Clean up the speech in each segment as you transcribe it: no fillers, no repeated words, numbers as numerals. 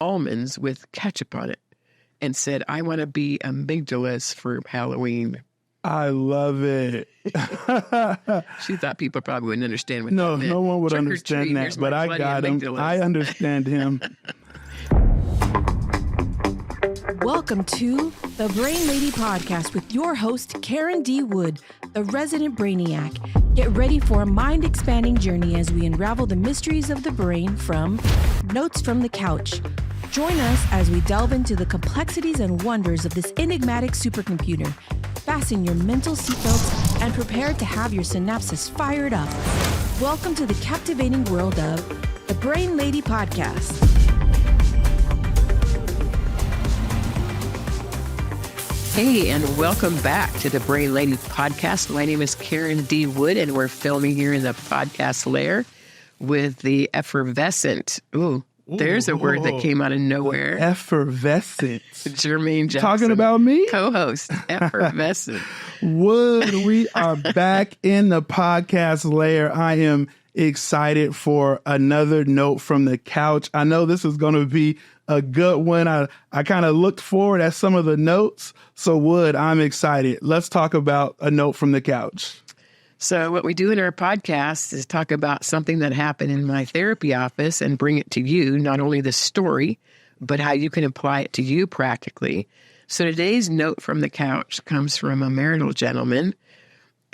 almonds with ketchup on it and said, I want to be amygdalas for Halloween. I love it. She thought people probably wouldn't understand what that meant. No one would Trick or understand treat, that, here's but my I bloody got him. amygdalas. I understand him. Welcome to the Brain Lady Podcast with your host, Karen D. Wood, the resident brainiac. Get ready for a mind-expanding journey as we unravel the mysteries of the brain from Notes from the Couch. Join us as we delve into the complexities and wonders of this enigmatic supercomputer. Fasten your mental seatbelts and prepare to have your synapses fired up. Welcome to the captivating world of the Brain Lady Podcast. Hey, and welcome back to the Brain Lady Podcast. My name is Karen D. Wood, and we're filming here in the podcast lair with the effervescent. There's a word that came out of nowhere. Effervescent. Jermaine Jackson. Talking about me? Co-host. Effervescent. Wood, we are back in the podcast lair. I am excited for another note from the couch. I know this is going to be a good one. I kind of looked forward at some of the notes. So Wood, I'm excited. Let's talk about a note from the couch. So what we do in our podcast is talk about something that happened in my therapy office and bring it to you, not only the story, but how you can apply it to you practically. So today's note from the couch comes from a marital gentleman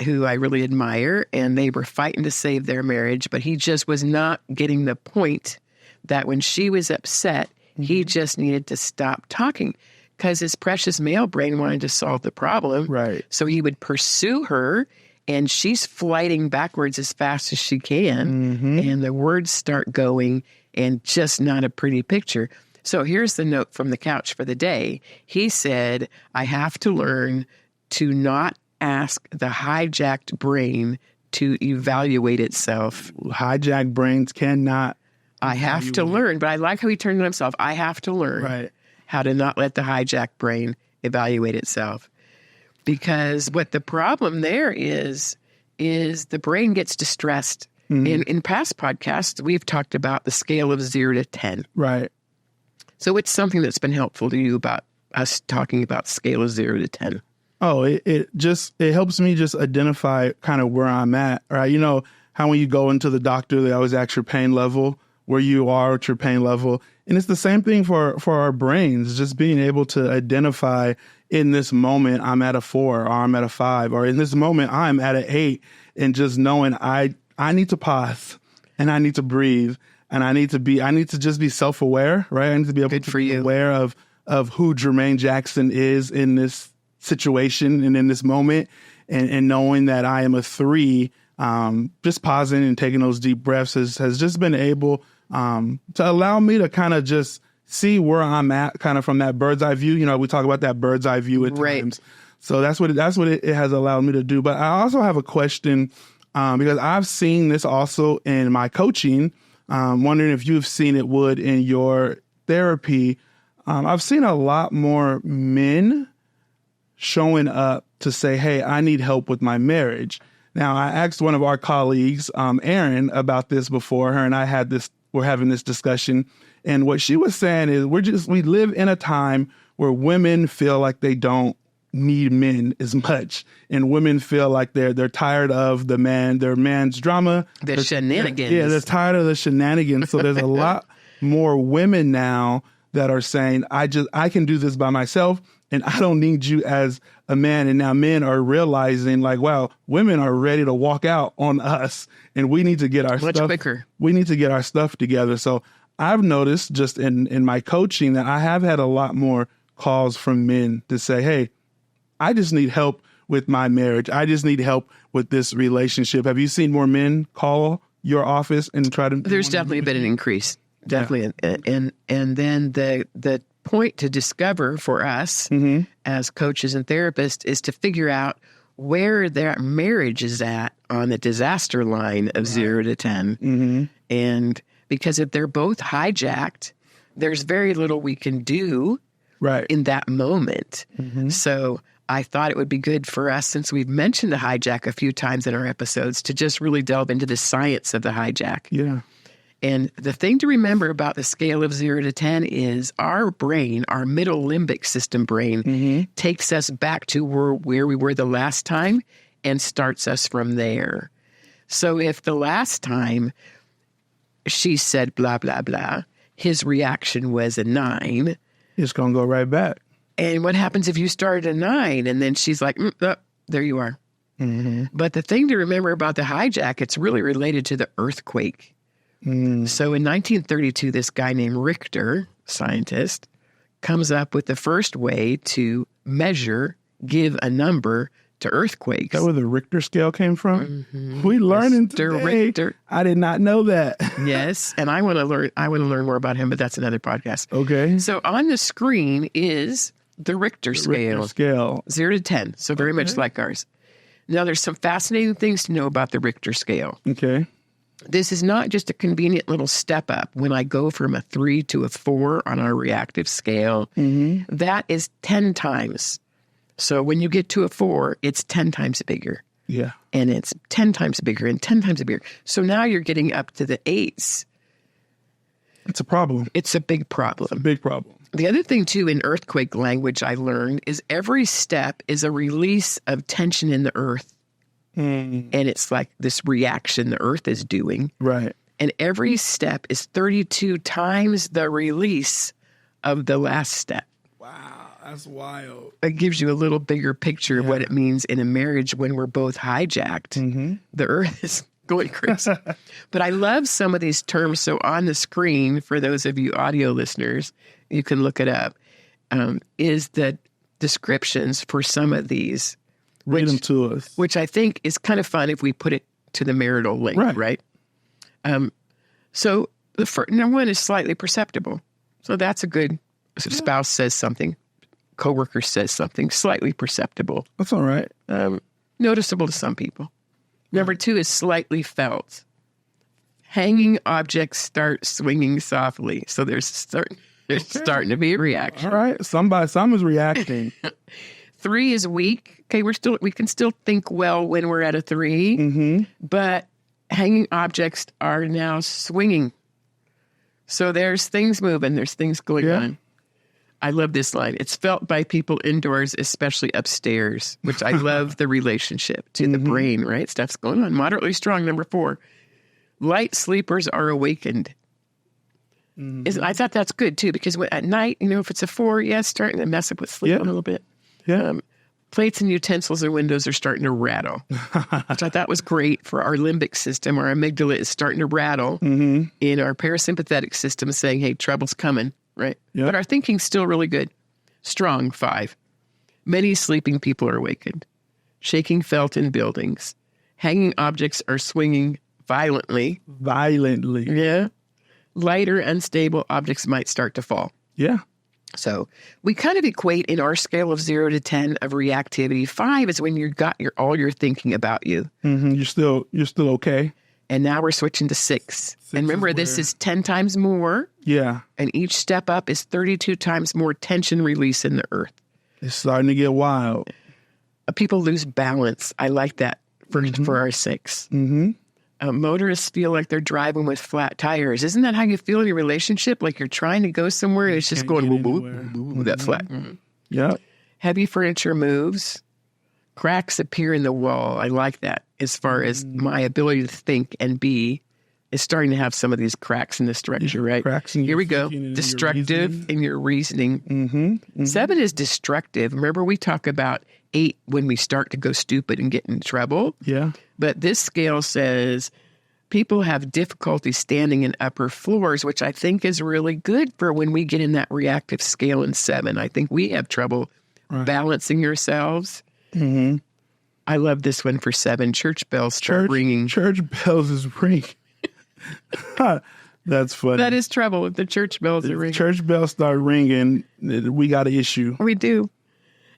who I really admire, and they were fighting to save their marriage, but he just was not getting the point that when she was upset, he just needed to stop talking because his precious male brain wanted to solve the problem. Right. So he would pursue her, and she's flighting backwards as fast as she can, and the words start going, and just not a pretty picture. So here's the note from the couch for the day. He said, I have to learn to not ask the hijacked brain to evaluate itself. Hijacked brains cannot. I have to learn, but I like how he turned it himself. I have to learn how to not let the hijacked brain evaluate itself. Because what the problem there is the brain gets distressed. In past podcasts, we've talked about the scale of 0 to 10. Right. So it's something that's been helpful to you about us talking about scale of 0 to 10. Oh, it helps me just identify kind of where I'm at, right? You know how when you go into the doctor, they always ask your pain level, where you are at your pain level. And it's the same thing for our brains, just being able to identify in this moment, I'm at a 4 or I'm at a 5, or in this moment, I'm at an 8, and just knowing I need to pause and I need to breathe and I need to just be self-aware, right? I need to be able to be aware of who Jermaine Jackson is in this situation and in this moment, and knowing that I am a 3, just pausing and taking those deep breaths has just been able to allow me to kind of just see where I'm at, kind of from that bird's eye view. You know, we talk about that bird's eye view at times. So that's what it has allowed me to do. But I also have a question because I've seen this also in my coaching. Wondering if you've seen it, Wood, in your therapy. I've seen a lot more men showing up to say, hey, I need help with my marriage. Now, I asked one of our colleagues, Erin, about this before. Her and I we're having this discussion. And what she was saying is we live in a time where women feel like they don't need men as much. And women feel like they're tired of their man's drama. The shenanigans. They're tired of the shenanigans. So there's a lot more women now that are saying, I can do this by myself and I don't need you as a man. And now men are realizing like, wow, women are ready to walk out on us and we need to get our much stuff quicker. We need to get our stuff together. So I've noticed just in my coaching that I have had a lot more calls from men to say, hey, I just need help with my marriage. I just need help with this relationship. Have you seen more men call your office and try to? There's definitely been an increase. Definitely. Yeah. And then the point to discover for us as coaches and therapists is to figure out where their marriage is at on the disaster line of 0 to 10. And because if they're both hijacked, there's very little we can do in that moment. So I thought it would be good for us, since we've mentioned the hijack a few times in our episodes, to just really delve into the science of the hijack. Yeah. And the thing to remember about the scale of 0 to 10 is our brain, our middle limbic system brain, takes us back to where we were the last time and starts us from there. So if the last time she said blah, blah, blah, his reaction was a 9. It's going to go right back. And what happens if you start at a 9 and then she's like, there you are. But the thing to remember about the hijack, it's really related to the earthquake. So in 1932, this guy named Richter, scientist, comes up with the first way to measure, give a number to earthquakes. Is that where the Richter scale came from? We learning today. Richter. I did not know that. Yes, and I want to learn more about him, but that's another podcast. Okay. So on the screen is the Richter scale. 0 to 10, so very much like ours. Now, there's some fascinating things to know about the Richter scale. Okay. This is not just a convenient little step up. When I go from a 3 to a 4 on our reactive scale, that is 10 times. So when you get to a 4, it's 10 times bigger. Yeah. And it's 10 times bigger and 10 times bigger. So now you're getting up to the 8s. It's a problem. It's a big problem. A big problem. The other thing, too, in earthquake language I learned is every step is a release of tension in the earth. And it's like this reaction the earth is doing. Right. And every step is 32 times the release of the last step. Wow, that's wild. It gives you a little bigger picture of what it means in a marriage when we're both hijacked. The earth is going crazy. But I love some of these terms. So on the screen, for those of you audio listeners, you can look it up, is the descriptions for some of these. Read them to us. Which I think is kind of fun if we put it to the marital link, right? So the number one is slightly perceptible. So that's a good, spouse says something, coworker says something, slightly perceptible. That's all right. Noticeable to some people. Number 2 is slightly felt. Hanging objects start swinging softly. So there's starting to be a reaction. All right. Someone's reacting. 3 is weak. Okay, we can still think well when we're at a 3, but hanging objects are now swinging. So there's things moving. There's things going on. I love this line. It's felt by people indoors, especially upstairs, which I love the relationship to the brain, right? Stuff's going on. Moderately strong, number 4. Light sleepers are awakened. I thought that's good, too, because at night, if it's a 4, it's starting to mess up with sleep a little bit. Yeah. Plates and utensils and windows are starting to rattle, which I thought was great for our limbic system. Our amygdala is starting to rattle in our parasympathetic system, saying, hey, trouble's coming, right? Yep. But our thinking's still really good. Strong, 5. Many sleeping people are awakened. Shaking felt in buildings. Hanging objects are swinging violently. Yeah. Lighter, unstable objects might start to fall. Yeah. So we kind of equate in our scale of 0 to 10 of reactivity. 5 is when you got all your thinking about you. You're still okay. And now we're switching to 6. And remember, this is 10 times more. Yeah. And each step up is 32 times more tension release in the earth. It's starting to get wild. People lose balance. I like that for our 6. Motorists feel like they're driving with flat tires. Isn't that how you feel in your relationship? Like you're trying to go somewhere and it's just going woo, that flat. Yeah. Heavy furniture moves. Cracks appear in the wall. I like that as far as my ability to think and be is starting to have some of these cracks in the structure, right? Cracks in Here we go. Destructive in your reasoning. 7 is destructive. Remember, we talk about 8 when we start to go stupid and get in trouble. Yeah. But this scale says people have difficulty standing in upper floors, which I think is really good for when we get in that reactive scale in 7. I think we have trouble balancing ourselves. I love this one for 7. Church bells start ringing. Church bells is ringing. That's funny. That is trouble if the church bells are ringing. Church bells start ringing. We got an issue. We do.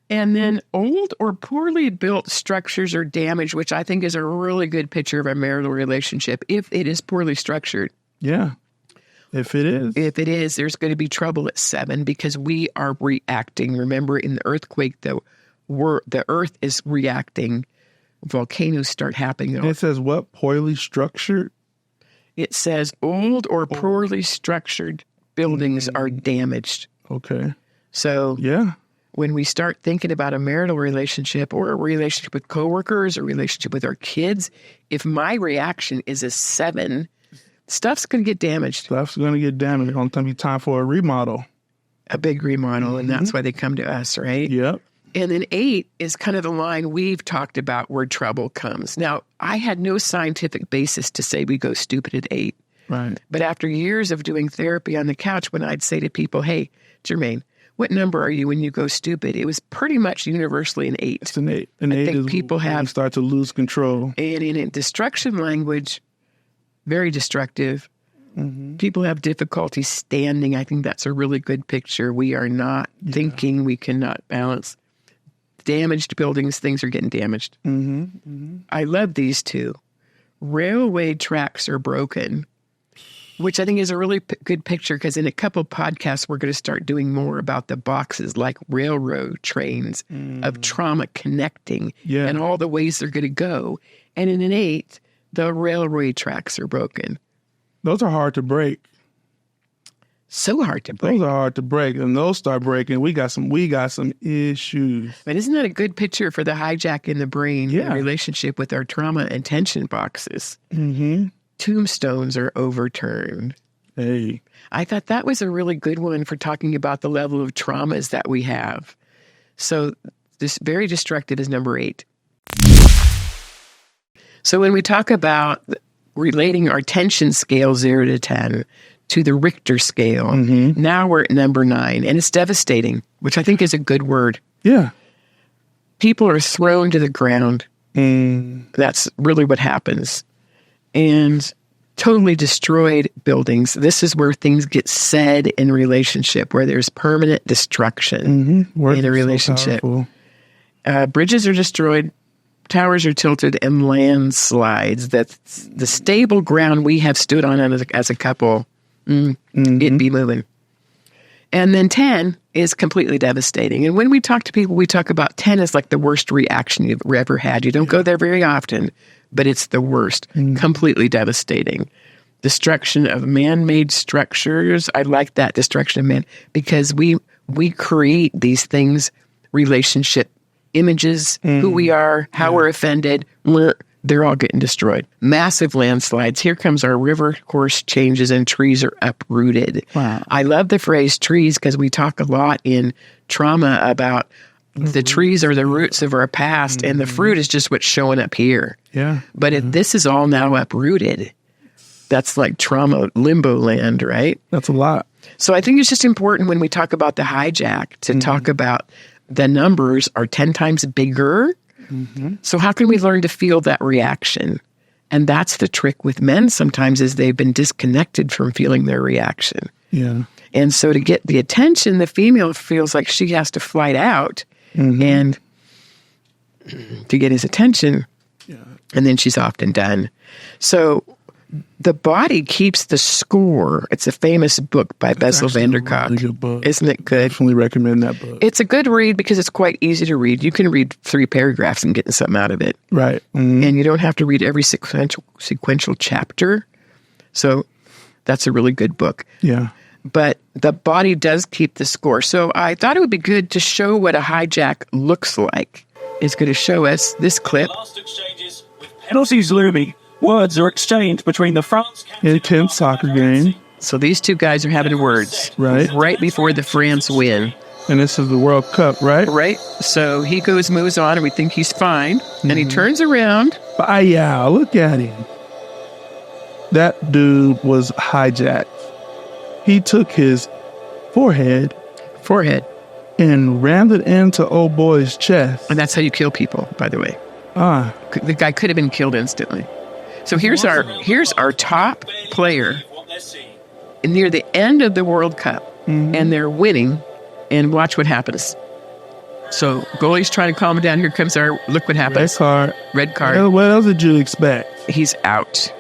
And then old or poorly built structures are damaged, which I think is a really good picture of a marital relationship if it is poorly structured. Yeah. If it is. There's going to be trouble at 7 because we are reacting. Remember, in the earthquake, the earth is reacting. Volcanoes start happening. And it says what? Poorly structured? It says old or poorly structured buildings are damaged. Okay. So Yeah. when we start thinking about a marital relationship or a relationship with coworkers, a relationship with our kids, if my reaction is a 7, stuff's going to get damaged. Stuff's going to get damaged. It's going to be time for a remodel. A big remodel, and that's why they come to us, right? Yep. And then 8 is kind of the line we've talked about where trouble comes. Now, I had no scientific basis to say we go stupid at 8. Right. But after years of doing therapy on the couch, when I'd say to people, hey, Jermaine, what number are you when you go stupid? It was pretty much universally an 8. It's an 8. An 8 is people when have you start to lose control. And in destruction language, very destructive. People have difficulty standing. I think that's a really good picture. We are not thinking, we cannot balance. Damaged buildings, things are getting damaged. I love these two. Railway tracks are broken, which I think is a really good picture because in a couple podcasts, we're going to start doing more about the boxes like railroad trains of trauma connecting and all the ways they're going to go. And in an 8, the railway tracks are broken. Those are hard to break. So hard to break. Those are hard to break, and those start breaking. We got some issues. But isn't that a good picture for the hijack in the brain in relationship with our trauma and tension boxes? Tombstones are overturned. Hey. I thought that was a really good one for talking about the level of traumas that we have. So this very destructive is number 8. So when we talk about relating our tension scale 0 to 10 to the Richter scale, now we're at number 9, and it's devastating, which I think is a good word. Yeah. People are thrown to the ground. That's really what happens. And totally destroyed buildings. This is where things get said in relationship, where there's permanent destruction in a relationship. Bridges are destroyed. Towers are tilted, and landslides. That's the stable ground we have stood on as a couple. It'd be moving. And then 10 is completely devastating. And when we talk to people, we talk about 10 as like the worst reaction you've ever had. You don't go there very often, but it's the worst. Completely devastating. Destruction of man-made structures. I like that, destruction of man, because we create these things, relationship images, who we are, how we're offended, they're all getting destroyed. Massive landslides. Here comes our river course changes and trees are uprooted. Wow. I love the phrase trees because we talk a lot in trauma about the trees are the roots of our past and the fruit is just what's showing up here. Yeah. But if this is all now uprooted, that's like trauma limbo land, right? That's a lot. So I think it's just important when we talk about the hijack to talk about the numbers are 10 times bigger. So how can we learn to feel that reaction? And that's the trick with men sometimes is they've been disconnected from feeling their reaction. Yeah. And so to get the attention, the female feels like she has to fight out and to get his attention. Yeah. And then she's often done. So the body keeps the score. It's a famous book by Bessel van der Kolk. Really good book. Isn't it good? Definitely recommend that book. It's a good read because it's quite easy to read. You can read 3 paragraphs and get something out of it. Right. And you don't have to read every sequential chapter. So that's a really good book. Yeah. But the body does keep the score. So I thought it would be good to show what a hijack looks like. It's going to show us this clip. Last exchanges with penalties looming. Words are exchanged between the France intense soccer game. So these two guys are having words. Right before the France win. And this is the World Cup, right? Right. So he moves on, and we think he's fine. And he turns around. Yeah, look at him. That dude was hijacked. He took his forehead, and rammed it into old boy's chest. And that's how you kill people, by the way. The guy could have been killed instantly. So here's our top player near the end of the World Cup, and they're winning, and watch what happens. So goalie's trying to calm him down. Here comes look what happens. Red card. What else did you expect? He's out.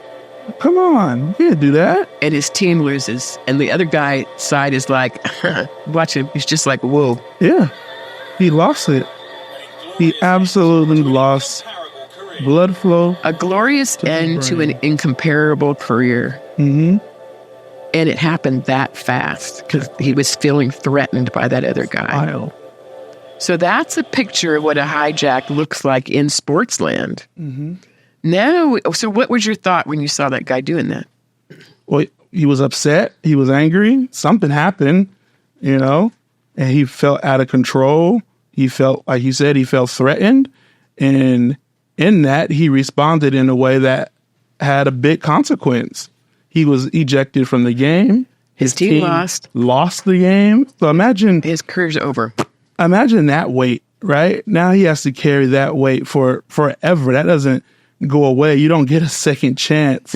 Come on, you can't do that. And his team loses, and the other guy side is like, watch him. He's just like, whoa. Yeah, he lost it. He absolutely lost blood flow. A glorious end to an incomparable career. Mm-hmm. And it happened that fast because he was feeling threatened by that other guy. Wow. So that's a picture of what a hijack looks like in sportsland. Mm-hmm. Now, so what was your thought when you saw that guy doing that? Well, he was upset. He was angry. Something happened, and he felt out of control. He felt, like you said, he felt threatened. And in that, he responded in a way that had a big consequence. He was ejected from the game. His team lost the game. So imagine his career's over. Imagine that weight, right? Now he has to carry that weight for forever. That doesn't go away. You don't get a second chance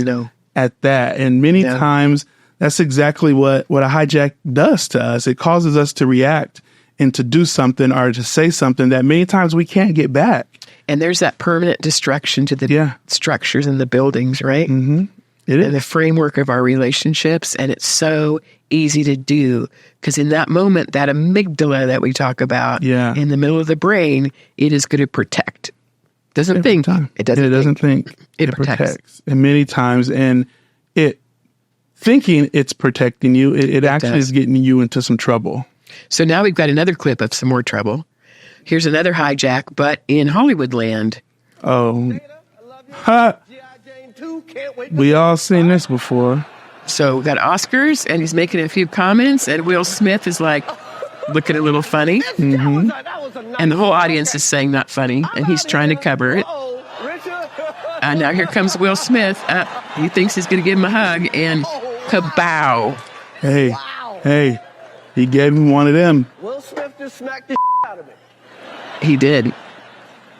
at that. And many times that's exactly what a hijack does to us. It causes us to react and to do something or to say something that many times we can't get back. And there's that permanent destruction to the structures and the buildings, right? Mm-hmm. It is. And the framework of our relationships. And it's so easy to do because in that moment, that amygdala that we talk about in the middle of the brain, it is going to protect. Doesn't think. It doesn't think. It protects. And many times, and it thinking it's protecting you, it actually is getting you into some trouble. So now we've got another clip of some more trouble. Here's another hijack, but in Hollywood land. Oh. Ha! We all seen this before. So we got Oscars, and he's making a few comments, and Will Smith is like looking a little funny. Mm-hmm. And the whole audience is saying not funny, and he's trying to cover it. And now here comes Will Smith. He thinks he's going to give him a hug, and kabow. Hey, he gave him one of them. Will Smith just smacked the out of me. He did.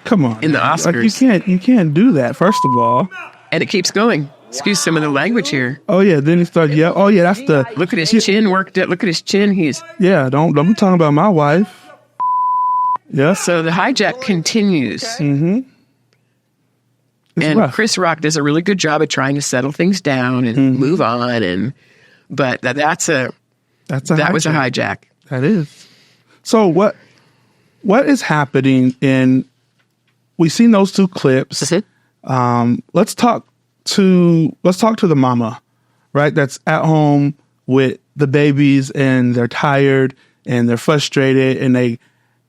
Come on. In the Oscars. Like you can't do that, first of all. And it keeps going. Excuse some of the language here. Oh, yeah. Then he started yelling. Oh, yeah, that's the... Look at his chin worked it. Look at his chin. Don't I'm talking about my wife. Yeah. So the hijack continues. Mm-hmm. And rough. Chris Rock does a really good job of trying to settle things down and move on. But that was a hijack. That is. So what is happening we've seen those two clips. Is it? Let's talk to the mama, right? That's at home with the babies and they're tired and they're frustrated and they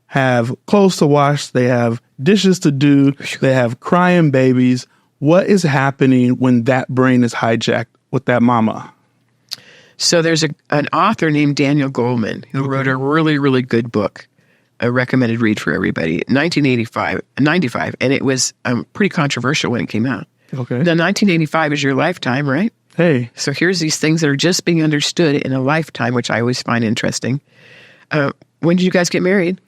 have clothes to wash. They have dishes to do. They have crying babies. What is happening when that brain is hijacked with that mama? So there's an author named Daniel Goleman who wrote a really, really good book, a recommended read for everybody, 95, and it was pretty controversial when it came out. Okay. Now, 1985 is your lifetime, right? Hey. So here's these things that are just being understood in a lifetime, which I always find interesting. When did you guys get married?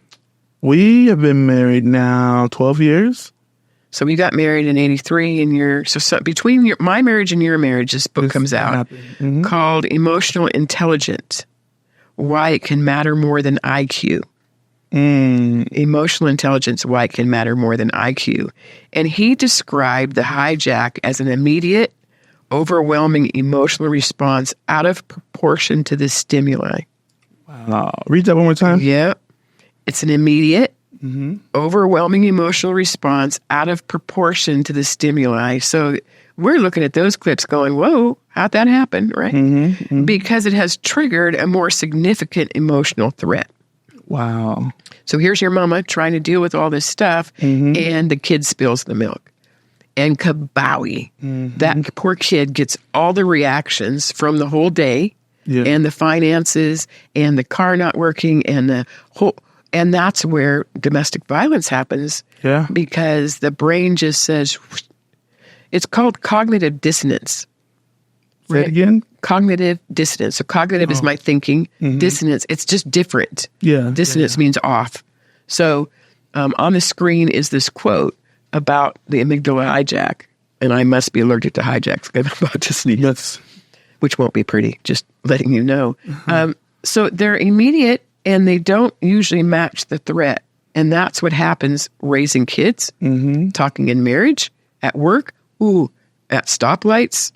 We have been married now 12 years. So we got married in 83, and so between my marriage and your marriage, this book comes out called Emotional Intelligence, Why It Can Matter More Than IQ. Emotional intelligence, why it can matter more than IQ. And he described the hijack as an immediate, overwhelming emotional response out of proportion to the stimuli. Wow. Read that one more time. Yep. It's an immediate, overwhelming emotional response out of proportion to the stimuli. So we're looking at those clips going, whoa, how'd that happen, right? Because it has triggered a more significant emotional threat. Wow. So here's your mama trying to deal with all this stuff, and the kid spills the milk. And kabowie. That poor kid gets all the reactions from the whole day, and the finances, and the car not working, and and that's where domestic violence happens. Yeah. Because the brain just says, it's called cognitive dissonance. Say it again? Cognitive dissonance. So cognitive is my thinking. Dissonance, it's just different. Yeah. Dissonance means off. So on the screen is this quote about the amygdala hijack. And I must be allergic to hijacks because I'm about to sneeze. Yes. Which won't be pretty, just letting you know. So they're immediate and they don't usually match the threat. And that's what happens raising kids, talking in marriage, at work, at stoplights.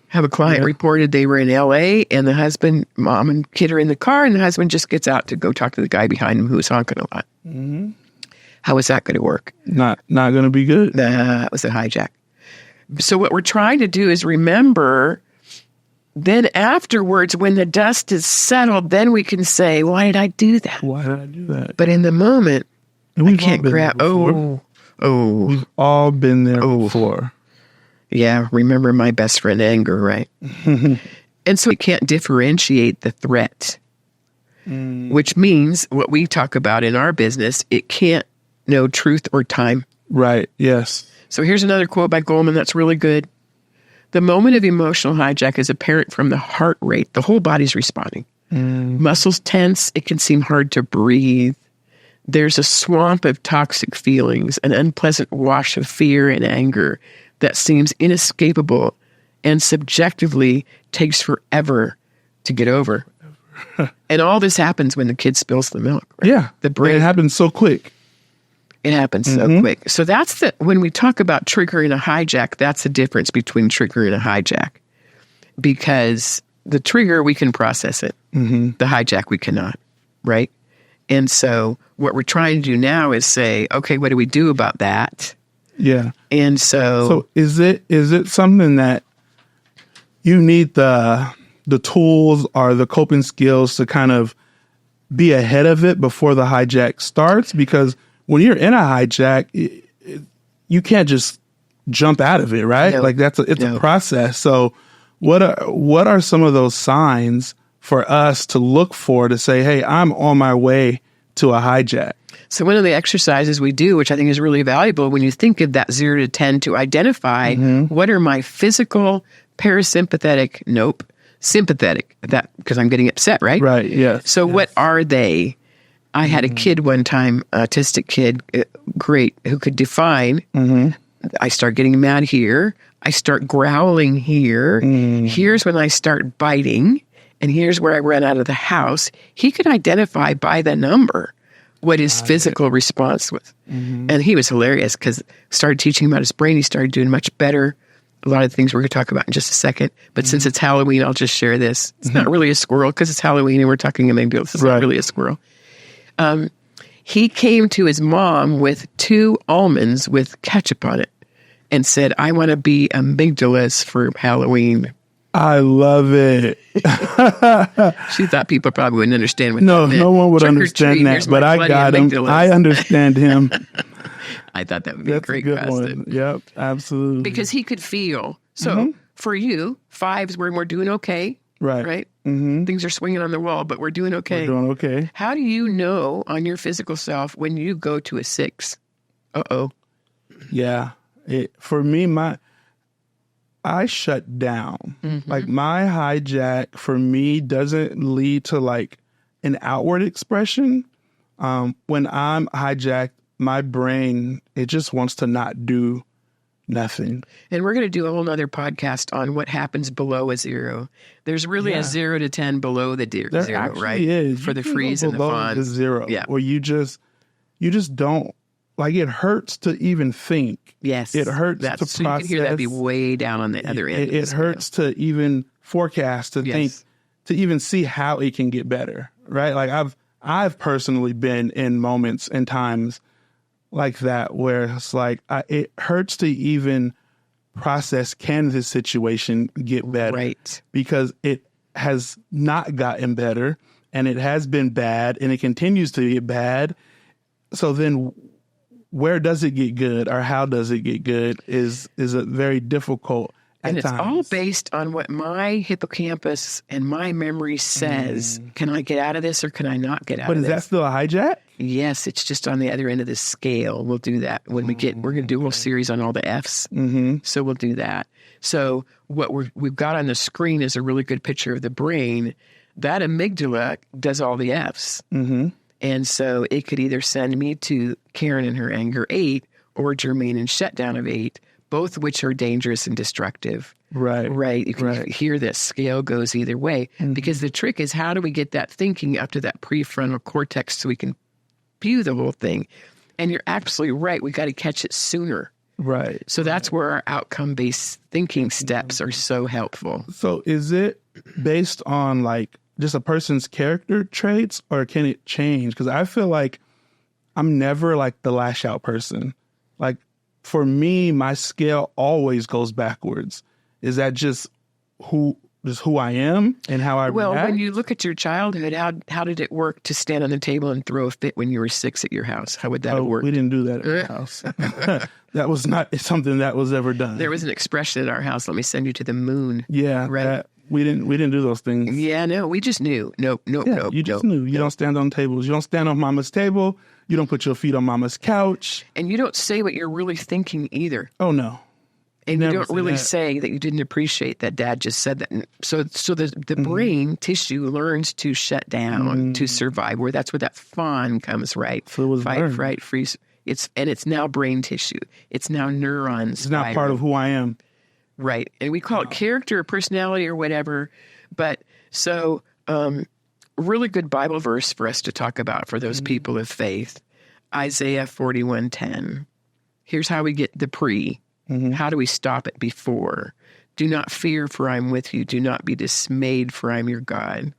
Have a client reported they were in L.A. and the husband, mom and kid are in the car and the husband just gets out to go talk to the guy behind him who was honking a lot. How is that going to work? Not going to be good. That was a hijack. So what we're trying to do is remember, then afterwards, when the dust is settled, then we can say, why did I do that? Why did I do that? But in the moment, I can't grab. Oh, we've all been there before. Yeah, remember my best friend anger, right? And so we can't differentiate the threat, which means what we talk about in our business, it can't know truth or time. Right, yes. So here's another quote by Goldman that's really good. The moment of emotional hijack is apparent from the heart rate. The whole body's responding. Muscles tense. It can seem hard to breathe. There's a swamp of toxic feelings, an unpleasant wash of fear and anger that seems inescapable and subjectively takes forever to get over. And all this happens when the kid spills the milk. Right? Yeah. The brain. It happens so quick. It happens so quick. So that's when we talk about triggering a hijack, that's the difference between triggering a hijack. Because the trigger, we can process it. The hijack, we cannot. Right? And so what we're trying to do now is say, okay, what do we do about that? Yeah. And so is it something that you need the tools or the coping skills to kind of be ahead of it before the hijack starts? Because when you're in a hijack, you can't just jump out of it, right? No. Like it's a process. So what are some of those signs for us to look for to say, hey, I'm on my way to a hijack? So one of the exercises we do, which I think is really valuable when you think of that 0 to 10, to identify what are my physical, parasympathetic, sympathetic, that because I'm getting upset, right? Right, yes. So what are they? I had a kid one time, autistic kid, great, who could define, I start getting mad here, I start growling here, here's when I start biting, and here's where I run out of the house. He could identify by the number what his physical response was. And he was hilarious because started teaching him about his brain. He started doing much better. A lot of things we're going to talk about in just a second. But since it's Halloween, I'll just share this. It's not really a squirrel because it's Halloween and we're talking amygdala. It's not really a squirrel. He came to his mom with 2 almonds with ketchup on it and said, I want to be amygdalas for Halloween. I love it. She thought people probably wouldn't understand what No, that meant. no one would Trick or understand treat, that, here's but my I bloody got him. amygdalas. I understand him. I thought that would be That's a great good question. one. Yep, absolutely. Because he could feel. So for you, 5s when we're doing okay. Right. Right? Things are swinging on the wall, but we're doing okay. We're doing okay. How do you know on your physical self when you go to a 6? Uh-oh. Yeah. For me, I shut down. Like my hijack for me doesn't lead to like an outward expression. When I'm hijacked, my brain, it just wants to not do nothing. And we're going to do a whole nother podcast on what happens below a 0. There's really a 0 to 10 below the There 0, actually right? is. For You the can go freeze and the below fawn. the 0. Yeah. Or you just don't, like it hurts to even think. Yes. It hurts to So you can hear that be process. way down on the other end. of It the scale. hurts to even forecast, to think, to even see how it can get better, right? Like I've personally been in moments and times like that where it's like it hurts to even process, can this situation get better? Right. Because it has not gotten better and it has been bad and it continues to get bad. So then where does it get good or how does it get good is a very difficult And at it's times. all based on what my hippocampus and my memory says. Can I get out of this or can I not get out But of is this? that still a hijack? Yes, it's just on the other end of the scale. We'll do that when we're going to do a whole series on all the F's. So we'll do that. So what we've got on the screen is a really good picture of the brain. That amygdala does all the F's. And so it could either send me to Karen and her anger 8 or Jermaine and shutdown of 8, both of which are dangerous and destructive. Right. Right. You can hear that scale goes either way. Because the trick is, how do we get that thinking up to that prefrontal cortex so we can view the whole thing? And you're absolutely right. We got to catch it sooner. Right. So that's where our outcome-based thinking steps are so helpful. So is it based on like just a person's character traits or can it change? Because I feel like I'm never like the lash out person. Like for me, my scale always goes backwards. Is that just who I am and how I Well, react? when you look at your childhood, how did it work to stand on the table and throw a fit when you were 6 at your house? How would that have worked? We didn't do that at our house. That was not something that was ever done. There was an expression at our house, let me send you to the moon. Yeah, Right. We didn't do those things. Yeah, no, we just knew. Nope. You just knew. You don't stand on tables. You don't stand on mama's table. You don't put your feet on mama's couch. And you don't say what you're really thinking either. Oh, no. And you Never don't say really that. say that you didn't appreciate that dad just said that. And so the brain tissue learns to shut down to survive. That's where that fawn comes, right? So it was Fight, learned. fright, freeze. It's now brain tissue. It's now neurons. It's not part of who I am. Right. And we call it character or personality or whatever. But so really good Bible verse for us to talk about for those people of faith. Isaiah 41:10. Here's how we get the pre. How do we stop it before? Do not fear, for I'm with you. Do not be dismayed, for I'm your God.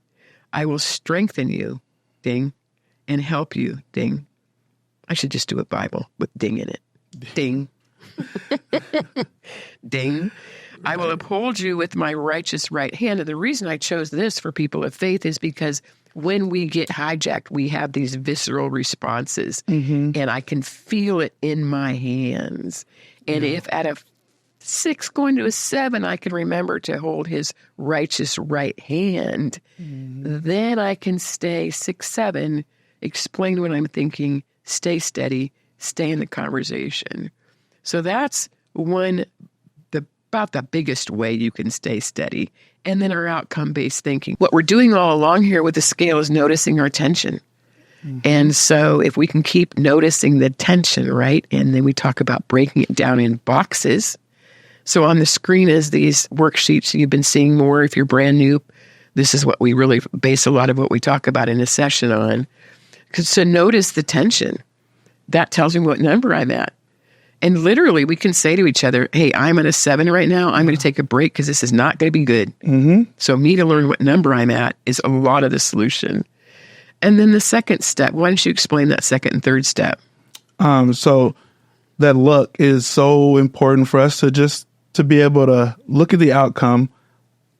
I will strengthen you, ding, and help you, ding. I should just do a Bible with ding in it. Ding. Ding. I will uphold you with my righteous right hand. And the reason I chose this for people of faith is because when we get hijacked, we have these visceral responses, and I can feel it in my hands. And if at a 6 going to a 7, I can remember to hold his righteous right hand, then I can stay 6, 7, explain what I'm thinking, stay steady, stay in the conversation. So that's about the biggest way you can stay steady. And then our outcome-based thinking. What we're doing all along here with the scale is noticing our tension. And so if we can keep noticing the tension, right? And then we talk about breaking it down in boxes. So on the screen is these worksheets you've been seeing more. If you're brand new, this is what we really base a lot of what we talk about in a session on. So notice the tension. That tells me what number I'm at. And literally, we can say to each other, hey, I'm at a 7 right now. I'm going to take a break because this is not going to be good. So me to learn what number I'm at is a lot of the solution. And then the second step, why don't you explain that second and third step? So that look is so important for us to be able to look at the outcome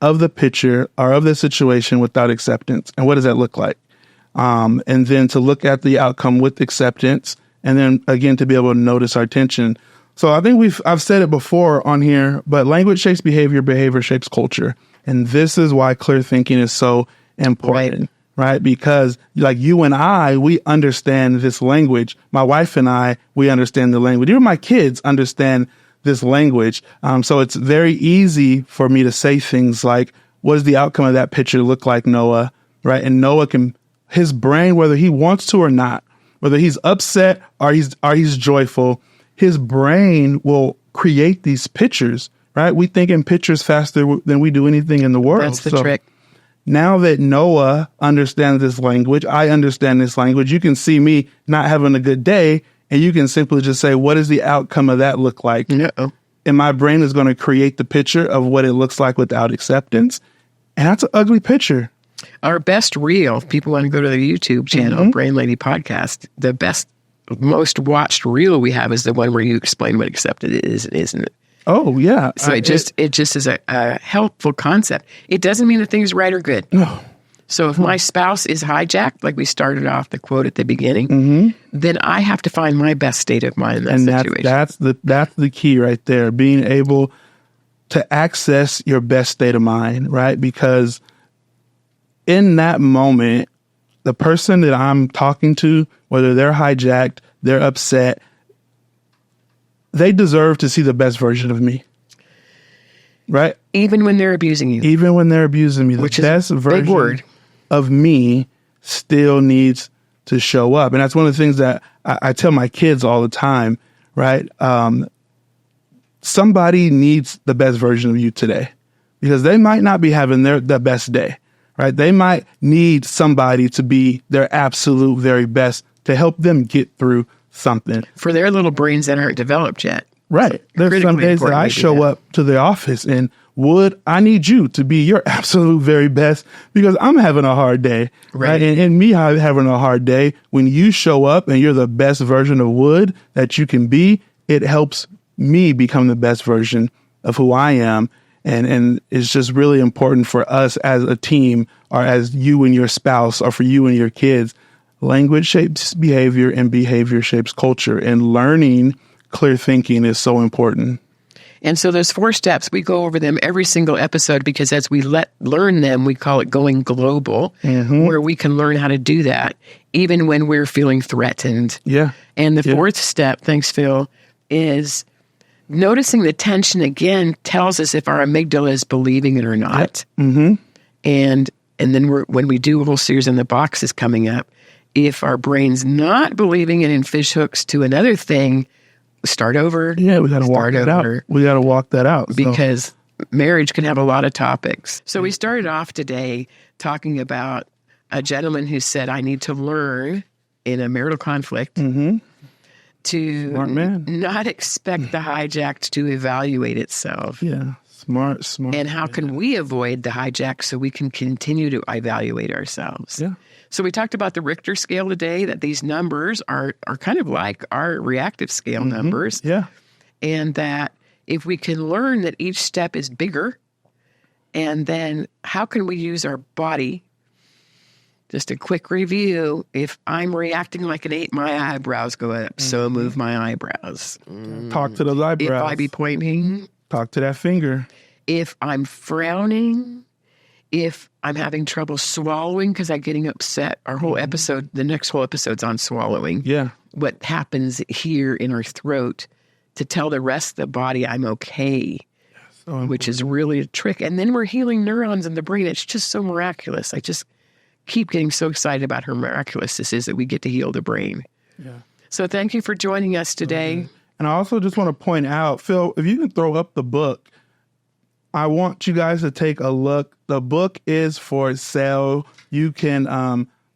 of the picture or of the situation without acceptance. And what does that look like? And then to look at the outcome with acceptance. And then again, to be able to notice our tension. So I think I've said it before on here, but language shapes behavior, behavior shapes culture. And this is why clear thinking is so important, right? Because like you and I, we understand this language. My wife and I, we understand the language. Even my kids understand this language. So it's very easy for me to say things like, what does the outcome of that picture look like, Noah? Right? And Noah his brain, whether he wants to or not, whether he's upset or he's joyful, his brain will create these pictures, right? We think in pictures faster than we do anything in the world. That's the trick. Now that Noah understands this language, I understand this language, you can see me not having a good day, and you can simply just say, what does the outcome of that look like? Uh-oh. And my brain is going to create the picture of what it looks like without acceptance. And that's an ugly picture. Our best reel, if people want to go to the YouTube channel, Brain Lady Podcast, the best, most watched reel we have is the one where you explain what accepted is and isn't it. Oh, yeah. So it just is a helpful concept. It doesn't mean the thing's right or good. No. So if my spouse is hijacked, like we started off the quote at the beginning, then I have to find my best state of mind in that situation. That's the key right there, being able to access your best state of mind, right? Because in that moment, the person that I'm talking to, whether they're hijacked, they're upset, they deserve to see the best version of me, right? Even when they're abusing you. Even when they're abusing me, the best version of me still needs to show up. And that's one of the things that I tell my kids all the time, right? Somebody needs the best version of you today because they might not be having the best day, right? They might need somebody to be their absolute very best to help them get through something. For their little brains that aren't developed yet. Right. There's some days that I show up to the office and Wood, I need you to be your absolute very best because I'm having a hard day. Right. And me having a hard day, when you show up and you're the best version of Wood that you can be, it helps me become the best version of who I am. And it's just really important for us as a team, or as you and your spouse, or for you and your kids. Language shapes behavior and behavior shapes culture, and learning clear thinking is so important. And so those 4 steps, we go over them every single episode because as we learn them, we call it going global, where we can learn how to do that even when we're feeling threatened. Yeah. And the 4th step, thanks, Phil, is noticing the tension again tells us if our amygdala is believing it or not. And then when we do a whole series in the boxes coming up, if our brain's not believing it and fish hooks to another thing, start over. Yeah, we got to walk that out. We got to walk that out. Because marriage can have a lot of topics. So we started off today talking about a gentleman who said, I need to learn in a marital conflict to not expect the hijacked to evaluate itself. Yeah, smart. And how can we avoid the hijack so we can continue to evaluate ourselves? Yeah. So we talked about the Richter scale today, that these numbers are kind of like our reactive scale numbers. Yeah. And that if we can learn that each step is bigger, and then how can we use our body? Just a quick review. If I'm reacting like an 8, my eyebrows go up. So move my eyebrows. Talk to those eyebrows. If I be pointing. Talk to that finger. If I'm frowning. If I'm having trouble swallowing because I'm getting upset. Our whole episode, the next whole episode's on swallowing. Yeah. What happens here in our throat to tell the rest of the body I'm okay. Which is really a trick. And then we're healing neurons in the brain. It's just so miraculous. I just keep getting so excited about how miraculous this is that we get to heal the brain. Yeah. So thank you for joining us today. And I also just want to point out, Phil, if you can throw up the book, I want you guys to take a look. The book is for sale. You can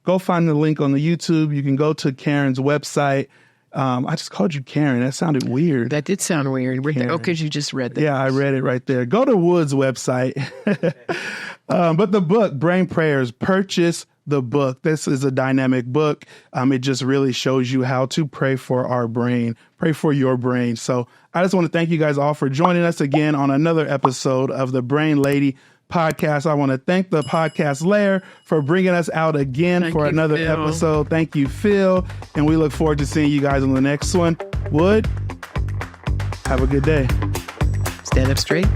go find the link on the YouTube. You can go to Karen's website. I just called you Karen. That sounded weird. That did sound weird. Because you just read that. Yeah, I read it right there. Go to Wood's website. But the book, Brain Prayers, purchase the book. This is a dynamic book. It just really shows you how to pray for our brain, pray for your brain. So I just want to thank you guys all for joining us again on another episode of the Brain Lady podcast. I want to thank the podcast Lair for bringing us out again for another episode. Thank you, Phil. And we look forward to seeing you guys on the next one. Wood, have a good day. Stand up straight.